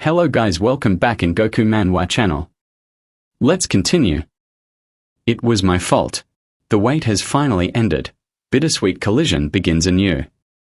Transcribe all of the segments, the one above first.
Hello guys, welcome back in Goku Manhwa channel. Let's continue. It was my fault. The wait has finally ended. Bittersweet collision begins anew.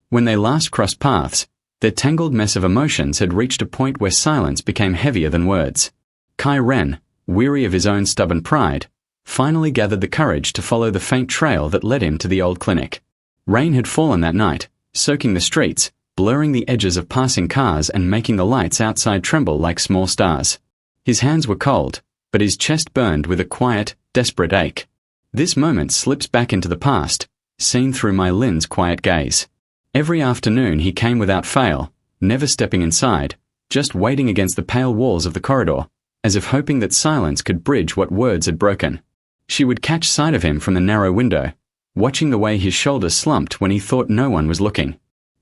When they last crossed paths, their tangled mess of emotions had reached a point where silence became heavier than words. Kai Ren, weary of his own stubborn pride, finally gathered the courage to follow the faint trail that led him to the old clinic. Rain had fallen that night, soaking the streets, blurring the edges of passing cars and making the lights outside tremble like small stars. His hands were cold, but his chest burned with a quiet, desperate ache. This moment slips back into the past, seen through my Lin's quiet gaze. Every afternoon he came without fail, never stepping inside, just waiting against the pale walls of the corridor, as if hoping that silence could bridge what words had broken. She would catch sight of him from the narrow window, watching the way his shoulders slumped when he thought no one was looking.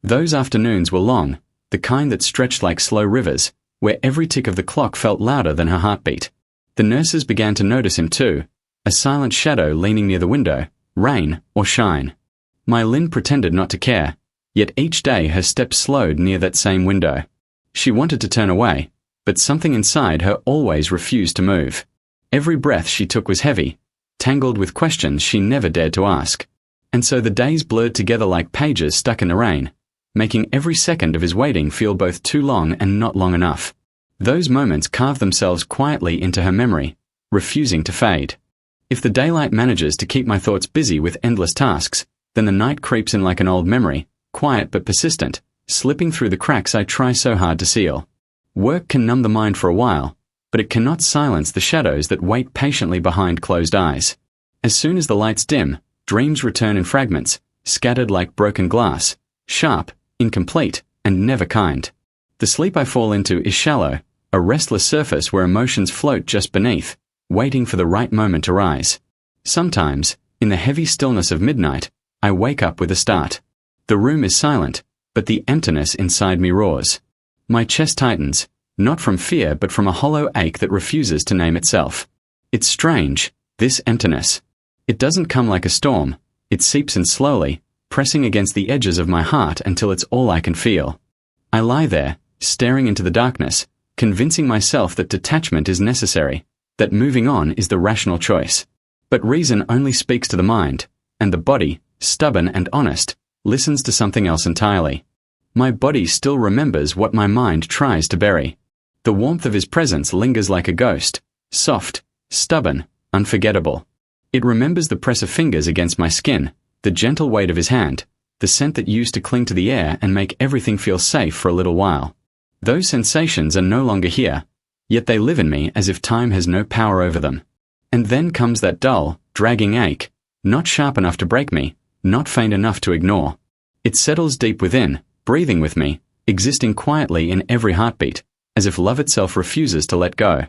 Those afternoons were long, the kind that stretched like slow rivers, where every tick of the clock felt louder than her heartbeat. The nurses began to notice him too, a silent shadow leaning near the window, rain or shine. My Lin pretended not to care, yet each day her steps slowed near that same window. She wanted to turn away, but something inside her always refused to move. Every breath she took was heavy, tangled with questions she never dared to ask. And so the days blurred together like pages stuck in the rain, making every second of his waiting feel both too long and not long enough. Those moments carved themselves quietly into her memory, refusing to fade. If the daylight manages to keep my thoughts busy with endless tasks, then the night creeps in like an old memory, quiet but persistent, slipping through the cracks I try so hard to seal. Work can numb the mind for a while, but it cannot silence the shadows that wait patiently behind closed eyes. As soon as the lights dim, dreams return in fragments, scattered like broken glass, sharp, incomplete, and never kind. The sleep I fall into is shallow, a restless surface where emotions float just beneath, waiting for the right moment to rise. Sometimes, in the heavy stillness of midnight, I wake up with a start. The room is silent, but the emptiness inside me roars. My chest tightens, not from fear but from a hollow ache that refuses to name itself. It's strange, this emptiness. It doesn't come like a storm, it seeps in slowly, pressing against the edges of my heart until it's all I can feel. I lie there, staring into the darkness, convincing myself that detachment is necessary, that moving on is the rational choice. But reason only speaks to the mind, and the body, stubborn and honest, listens to something else entirely. My body still remembers what my mind tries to bury. The warmth of his presence lingers like a ghost, soft, stubborn, unforgettable. It remembers the press of fingers against my skin, the gentle weight of his hand, the scent that used to cling to the air and make everything feel safe for a little while. Those sensations are no longer here, yet they live in me as if time has no power over them. And then comes that dull, dragging ache, not sharp enough to break me, not faint enough to ignore. It settles deep within, breathing with me, existing quietly in every heartbeat, as if love itself refuses to let go.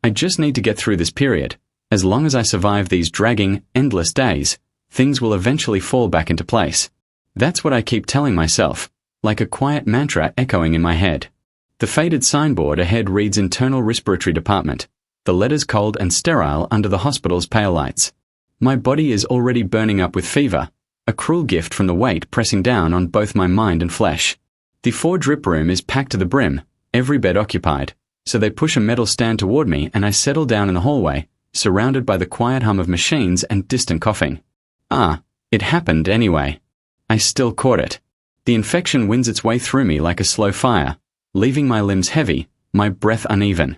I just need to get through this period. As long as I survive these dragging, endless days, things will eventually fall back into place. That's what I keep telling myself, like a quiet mantra echoing in my head. The faded signboard ahead reads Internal Respiratory Department, the letters cold and sterile under the hospital's pale lights. My body is already burning up with fever, a cruel gift from the weight pressing down on both my mind and flesh. The 4-drip room is packed to the brim, every bed occupied, so they push a metal stand toward me and I settle down in the hallway, surrounded by the quiet hum of machines and distant coughing. Ah, it happened anyway. I still caught it. The infection wins its way through me like a slow fire, leaving my limbs heavy, my breath uneven.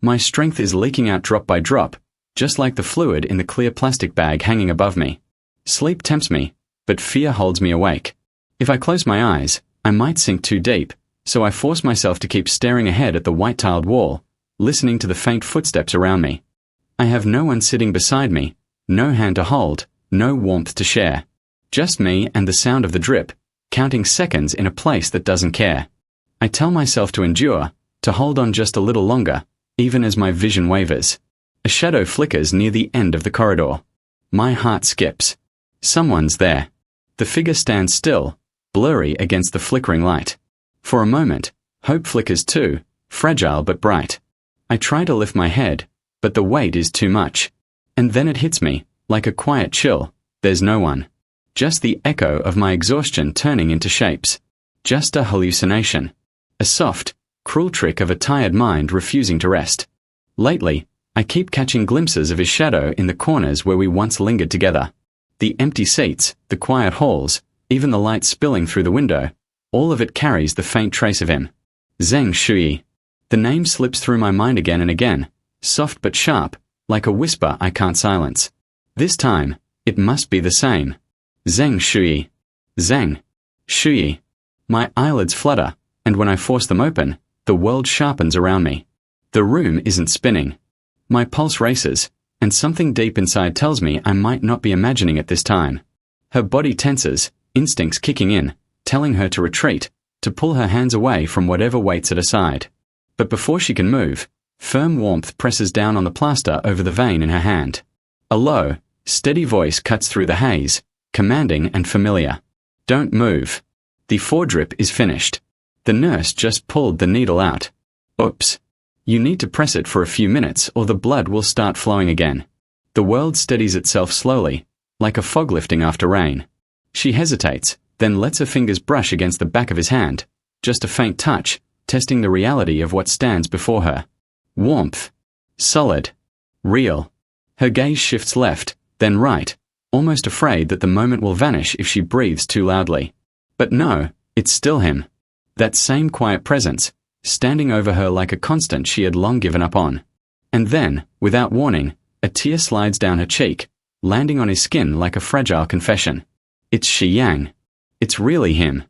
My strength is leaking out drop by drop, just like the fluid in the clear plastic bag hanging above me. Sleep tempts me, but fear holds me awake. If I close my eyes, I might sink too deep, so I force myself to keep staring ahead at the white-tiled wall, listening to the faint footsteps around me. I have no one sitting beside me, no hand to hold, no warmth to share. Just me and the sound of the drip, counting seconds in a place that doesn't care. I tell myself to endure, to hold on just a little longer, even as my vision wavers. A shadow flickers near the end of the corridor. My heart skips. Someone's there. The figure stands still, blurry against the flickering light. For a moment, hope flickers too, fragile but bright. I try to lift my head, but the weight is too much. And then it hits me, like a quiet chill. There's no one. Just the echo of my exhaustion turning into shapes. Just a hallucination. A soft, Cruel trick of a tired mind refusing to rest. Lately, I keep catching glimpses of his shadow in the corners where we once lingered together. The empty seats, the quiet halls, even the light spilling through the window, all of it carries the faint trace of him. Zheng Shuyi. The name slips through my mind again and again, soft but sharp, like a whisper I can't silence. This time, it must be the same. Zheng Shuyi. Zheng Shuyi. My eyelids flutter, and when I force them open, the world sharpens around me. The room isn't spinning. My pulse races, and something deep inside tells me I might not be imagining it this time. Her body tenses, instincts kicking in, telling her to retreat, to pull her hands away from whatever waits at her side. But before she can move, firm warmth presses down on the plaster over the vein in her hand. A low, steady voice cuts through the haze, commanding and familiar. Don't move. The foredrip is finished. The nurse just pulled the needle out. Oops. You need to press it for a few minutes or the blood will start flowing again. The world steadies itself slowly, like a fog lifting after rain. She hesitates, then lets her fingers brush against the back of his hand, just a faint touch, testing the reality of what stands before her. Warmth. Solid. Real. Her gaze shifts left, then right, almost afraid that the moment will vanish if she breathes too loudly. But no, it's still him. That same quiet presence, standing over her like a constant she had long given up on. And then, without warning, a tear slides down her cheek, landing on his skin like a fragile confession. It's Shi Yang. It's really him.